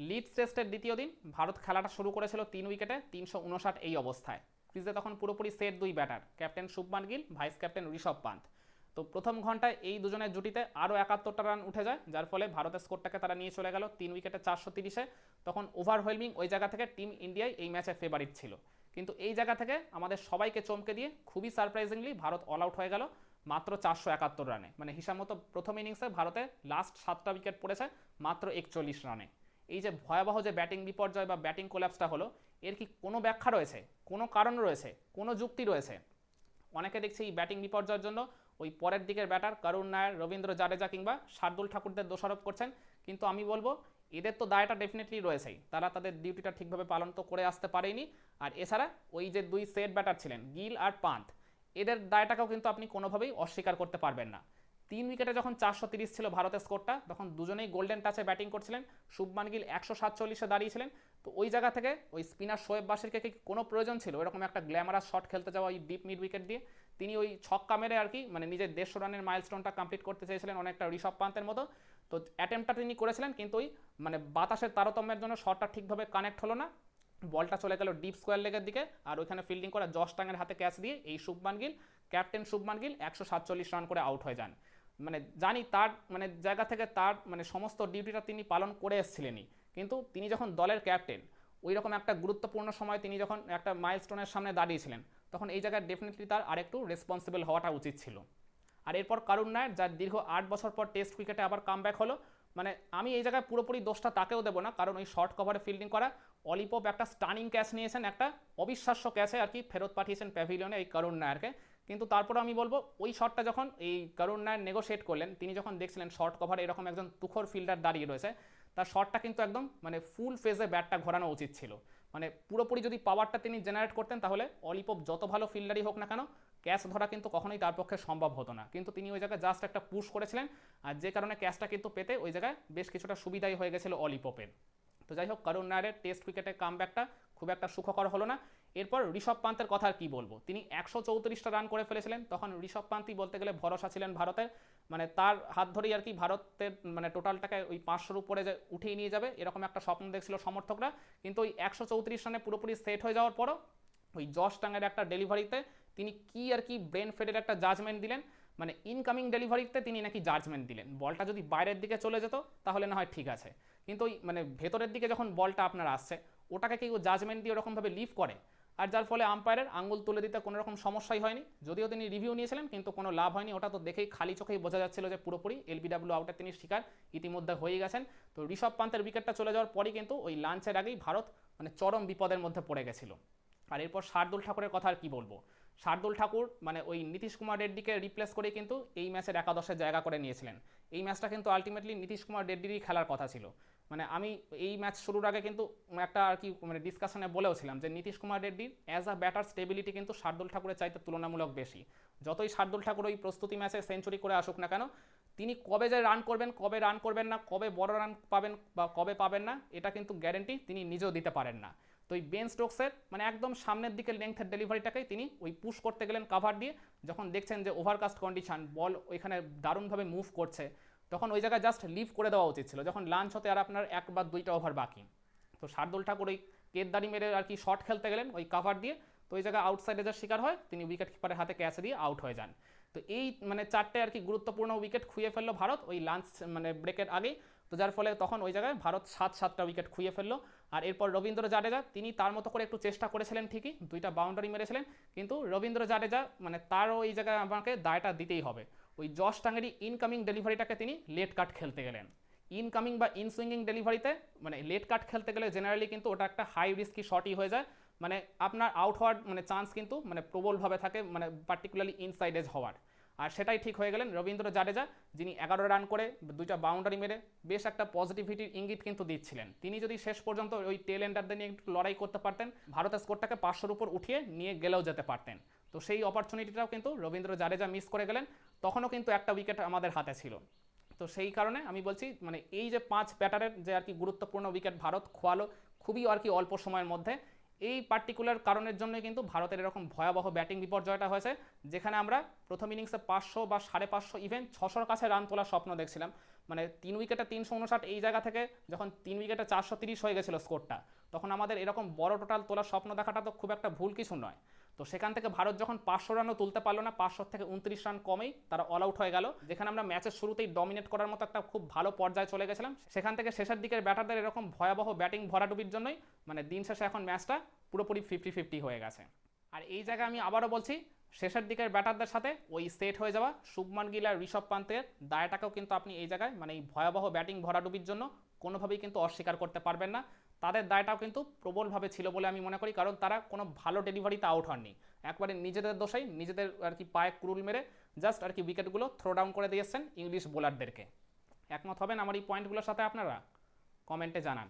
Leeds টেস্টের দ্বিতীয় দিন ভারত খেলাটা শুরু করেছিল 3 উইকেটে 359 এই অবস্থায়। ক্রিজে তখন পুরোপুরি সেট দুই batter, captain Shubman Gill, vice captain Rishabh Pant. তো প্রথম ঘন্টায় এই দুজনের জুটিতে আরও 71টা রান উঠে যায়, যার ফলে ভারতের স্কোরটাকে তারা নিয়ে চলে গেল 3 উইকেটে 430-এ। তখন ওভারওয়েলমিং ওই জায়গা থেকে টিম ইন্ডিয়াই এই ম্যাচে ফেভারিট ছিল, কিন্তু এই জায়গা থেকে আমাদের সবাইকে চমকে দিয়ে খুবই সারপ্রাইজিংলি ভারত অল আউট হয়ে গেল মাত্র 471 রানে। মানে হিসাব মতো প্রথম ইনিংসে ভারতে লাস্ট 7টা উইকেট পড়েছে মাত্র 41 রানে। এই যে ভয়াবহ যে ব্যাটিং বিপর্যয় বা ব্যাটিং কোল্যাপসটা হলো, এর কি কোনো ব্যাখ্যা রয়েছে, কোনো কারণ রয়েছে, কোনো যুক্তি রয়েছে? অনেকে দেখছি এই ব্যাটিং বিপর্যয়ের জন্য ওই পরের দিকের ব্যাটার করুণ নায়ার, রবীন্দ্র জাডেজা কিংবা শার্দুল ঠাকুরদের দোষারোপ করছেন, কিন্তু আমি বলবো এদের তো দায়টা ডেফিনেটলি রয়েছেই, তারা তাদের ডিউটিটা ঠিকভাবে পালন তো করে আসতে পারেনি। আর এছাড়া ওই যে দুই সেট ব্যাটার ছিলেন গিল আর পান্থ, এদের দায়টাকেও কিন্তু আপনি কোনোভাবেই অস্বীকার করতে পারবেন না। 3 উইকেটে যখন 430 ছিল ভারতের স্কোরটা, তখন দুজনেই গোল্ডেন টাচে ব্যাটিং করছিলেন। শুভমান গিল 147-এ দাঁড়িয়েছিলেন। তো ওই জায়গা থেকে ওই স্পিনার শোয়েব বাশিরকে কি কোনো প্রয়োজন ছিল এরকম একটা গ্ল্যামারাস শট খেলতে যাওয়া ওই ডিপ মিড উইকেট দিয়ে? তিনি ওই ছক্কা মেরে আর কি মানে নিজের 150 রানের মাইলস্টোনটা কমপ্লিট করতে চেয়েছিলেন অনেকটা ঋষভ পান্তের মতো। তো অ্যাটেম্পটা তিনি করেছিলেন, কিন্তু ওই মানে বাতাসের তারতম্যের জন্য শটটা ঠিকভাবে কানেক্ট হলো না, বলটা চলে গেল ডিপ স্কোয়ার লেগের দিকে। আর ওইখানে ফিল্ডিং করা জশ টাঙের হাতে ক্যাচ দিয়ে এই শুভমান গিল, ক্যাপ্টেন শুভমান গিল 147 রান করে আউট হয়ে যান। মানে জানি তার মানে জায়গা থেকে তার মানে সমস্ত ডিউটিটা তিনি পালন করে এসেছিলেনই, কিন্তু তিনি যখন দলের ক্যাপ্টেন, ওই রকম একটা গুরুত্বপূর্ণ সময় তিনি যখন একটা মাইলস্টোনের সামনে দাঁড়িয়েছিলেন, তখন এই জায়গায় ডেফিনেটলি তার আরেকটু রেসপন্সিবল হওয়াটা উচিত ছিল। আর এরপর করুণ নায়ার, যার দীর্ঘ 8 বছর পর টেস্ট ক্রিকেটে আবার কামব্যাক হলো, মানে আমি এই জায়গায় পুরোপুরি দোষটা তাকেও দেবো না, কারণ ওই শর্ট কভারে ফিল্ডিং করা অলিপপ একটা স্টানিং ক্যাচ নিয়েছেন, একটা অবিশ্বাস্য ক্যাচে আর কি ফেরত পাঠিয়েছেন প্যাভিলিয়নে এই করুণ নায়ারকে। কিন্তু তারপরে আমি বলবো ওই শটটা যখন এই করুণ নায়ার নেগোশিয়েট করলেন, তিনি যখন দেখছিলেন শর্ট কভারে এরকম একজন তুখোর ফিল্ডার দাঁড়িয়ে রয়েছে, তার শটটা কিন্তু একদম মানে ফুল ফেজে ব্যাটটা ঘোরানো উচিত ছিল। মানে পুরোপুরি যদি পাওয়ারটা তিনি জেনারেট করতেন, তাহলে অলিপপ যত ভালো ফিল্ডারই হোক না কেন, ক্যাচ ধরা কিন্তু কখনোই তার পক্ষে সম্ভব হতো না। কিন্তু তিনি ওই জায়গায় জাস্ট একটা পুশ করেছিলেন, আর যে কারণে ক্যাচটা কিন্তু পেতে ওই জায়গায় বেশ কিছুটা সুবিধাই হয়ে গেছিল অলিপপের। তো যাই হোক, করুণ নায়ারের টেস্ট ক্রিকেটে কামব্যাকটা খুব একটা সুখকর হলো না। এরপর ঋষভ পান্তের কথা আর কি বলবো, তিনি 134টা রান করে ফেলেছিলেন। তখন ঋষভ পান্তই বলতে গেলে ভরসা ছিলেন ভারতের, মানে তার হাত ধরেই আর কি ভারতের মানে টোটালটাকে ওই 500-র উপরে যে উঠিয়ে নিয়ে যাবে এরকম একটা স্বপ্ন দেখছিল সমর্থকরা। কিন্তু ওই 134 রানে পুরোপুরি সেট হয়ে যাওয়ার পরও ওই জশ টাঙ্গের একটা ডেলিভারিতে তিনি কি আর কি ব্রেন ফেডের একটা জাজমেন্ট দিলেন, মানে ইনকামিং ডেলিভারিতে তিনি নাকি জাজমেন্ট দিলেন, বলটা যদি বাইরের দিকে চলে যেত তাহলে না হয় ঠিক আছে, কিন্তু ওই মানে ভেতরের দিকে যখন বলটা আপনার আসছে, ওটাকে কি জাজমেন্ট দিয়ে ওরকমভাবে লিভ করে? আর যার ফলে আম্পায়ারের আঙুল তুলে দিতে কোনো রকম সমস্যাই হয়নি, যদিও তিনি রিভিউ নিয়েছিলেন কিন্তু কোনো লাভ হয়নি। ওটা তো দেখেই খালি চোখেই বোঝা যাচ্ছিল যে পুরোপুরি এলবিডব্লিউ আউটের তিনি শিকার ইতিমধ্যে হয়ে গেছেন। তো ঋষভ পান্তের উইকেটটা চলে যাওয়ার পরই কিন্তু ওই লাঞ্চের আগেই ভারত মানে চরম বিপদের মধ্যে পড়ে গেছিল। আর এরপর শার্দুল ঠাকুরের কথা আর কি বলবো, শার্দুল ঠাকুর মানে ওই নীতিশ কুমার রেড্ডিকে রিপ্লেস করে কিন্তু এই ম্যাচের একাদশের জায়গা করে নিয়েছিলেন। এই ম্যাচটা কিন্তু আলটিমেটলি নীতিশ কুমার রেড্ডিরই খেলার কথা ছিল। মানে আমি এই ম্যাচ শুরুর আগে কিন্তু একটা আর কি মানে ডিসকাশনে বলেওছিলাম যে নীতিশ কুমার রেড্ডির অ্যাজ আ ব্যাটার স্টেবিলিটি কিন্তু শার্দুল ঠাকুরের চাইতে তুলনামূলক বেশি। যতই শার্দুল ঠাকুর ওই প্রস্তুতি ম্যাচে সেঞ্চুরি করে আসুক না কেন, তিনি কবে যে রান করবেন, কবে রান করবেন না, কবে বড় রান পাবেন বা কবে পাবেন না, এটা কিন্তু গ্যারেন্টি তিনি নিজেও দিতে পারেন না। তো ওই বেন স্টোকসের মানে একদম সামনের দিকে লেংথের ডেলিভারিটাকেই তিনি ওই পুশ করতে গেলেন কাভার দিয়ে, যখন দেখছেন যে ওভারকাস্ট কন্ডিশন, বল ওইখানে দারুণভাবে মুভ করছে, তখন ওই জায়গায় জাস্ট লিভ করে দেওয়া উচিত ছিল, যখন লাঞ্চ হতে আর আপনার 1 বা 2টা ওভার বাকি। তো শার্দুল ঠাকুর ওই কেদারি মেরে আর কি শট খেলতে গেলেন ওই কাভার দিয়ে, তো ওই জায়গায় আউটসাইড এজার শিকার হয়, তিনি উইকেট কিপারের হাতে ক্যাচ দিয়ে আউট হয়ে যান। তো এই মানে 4টে আর কি গুরুত্বপূর্ণ উইকেট খুইয়ে ফেললো ভারত ওই লাঞ্চ মানে ব্রেকের আগেই। তো যার ফলে তখন ওই জায়গায় ভারত 7-7টা উইকেট খুইয়ে ফেললো। আর এরপর রবীন্দ্র জাডেজা তিনি তার মতো করে একটু চেষ্টা করেছিলেন ঠিকই, 2টা বাউন্ডারি মেরেছিলেন, কিন্তু রবীন্দ্র জাডেজা মানে তারও এই জায়গায় আমাকে দায়টা দিতেই হবে, ওই জশ টাঙ্গেরই ইনকামিং ডেলিভারিটাকে তিনি লেট কাট খেলতে গেলেন। ইনকামিং বা ইনসুইঙ্গিং ডেলিভারিতে মানে লেট কাট খেলতে গেলে জেনারেলি কিন্তু ওটা একটা হাই রিস্কি শটই হয়ে যায়, মানে আপনার আউট হওয়ার মানে চান্স কিন্তু মানে প্রবলভাবে থাকে, মানে পার্টিকুলারলি ইনসাইড এজ হওয়ার। আর সেটাই ঠিক হয়ে গেলেন রবীন্দ্র জাডেজা, যিনি 11 রান করে 2টা বাউন্ডারি মেরে বেশ একটা পজিটিভিটির ইঙ্গিত কিন্তু দিচ্ছিলেন। তিনি যদি শেষ পর্যন্ত ওই টেল এন্ডারদের নিয়ে একটু লড়াই করতে পারতেন, ভারতের স্কোরটাকে 500-র উপর উঠিয়ে নিয়ে গেলেও যেতে পারতেন। তো সেই অপরচুনিটিটাও কিন্তু রবীন্দ্র জাডেজা মিস করে গেলেন, তখনও কিন্তু একটা উইকেট আমাদের হাতে ছিল। তো সেই কারণে আমি বলছি মানে এই যে 5 ব্যাটারের যে আর কি গুরুত্বপূর্ণ উইকেট ভারত খোয়ালো খুবই আর কি অল্প সময়ের মধ্যে, এই পার্টিকুলার কারণের জন্যই কিন্তু ভারতের এরকম ভয়াবহ ব্যাটিং বিপর্যয়টা হয়েছে, যেখানে আমরা প্রথম ইনিংসে 500 বা 550 ইভেন 600-র কাছে রান তোলার স্বপ্ন দেখছিলাম। মানে 3 উইকেটে 359 এই জায়গা থেকে যখন 3 উইকেটে 430 হয়ে গেছিলো স্কোরটা, তখন আমাদের এরকম বড় টোটাল তোলার স্বপ্ন দেখাটা তো খুব একটা ভুল কিছু নয়। তো সেখান থেকে ভারত যখন 500 রানও তুলতে পারলো না, 500 থেকে 29 রান কমেই তারা অল আউট হয়ে গেল, যেখানে আমরা ম্যাচের শুরুতেই ডমিনেট করার মতো একটা খুব ভালো পর্যায়ে চলে গেছিলাম। সেখান থেকে শেষের দিকের ব্যাটারদের এরকম ভয়াবহ ব্যাটিং ভরাডুবির জন্যই মানে দিন শেষে এখন ম্যাচটা পুরোপুরি 50-50 হয়ে গেছে। আর এই জায়গায় আমি আবারও বলছি, শেষের দিকের ব্যাটারদের সাথে ওই সেট হয়ে যাওয়া শুভমান গিল আর ঋষভ পান্তের দায়টাকেও কিন্তু আপনি এই জায়গায় মানে এই ভয়াবহ ব্যাটিং ভরাডুবির জন্য কোনোভাবেই কিন্তু অস্বীকার করতে পারবেন না। তাদের দায়টাও কিন্তু প্রবলভাবে ছিল বলে আমি মনে করি, কারণ তারা কোনো ভালো ডেলিভারিতে আউট হননি, একবারে নিজেদের দোষেই নিজেদের আর কি পায়ে কুরুল মেরে জাস্ট আর কি উইকেটগুলো থ্রো ডাউন করে দিয়েছেন ইংলিশ বোলারদেরকে। একমত হবেন আমার এই পয়েন্টগুলোর সাথে আপনারা? কমেন্টে জানান।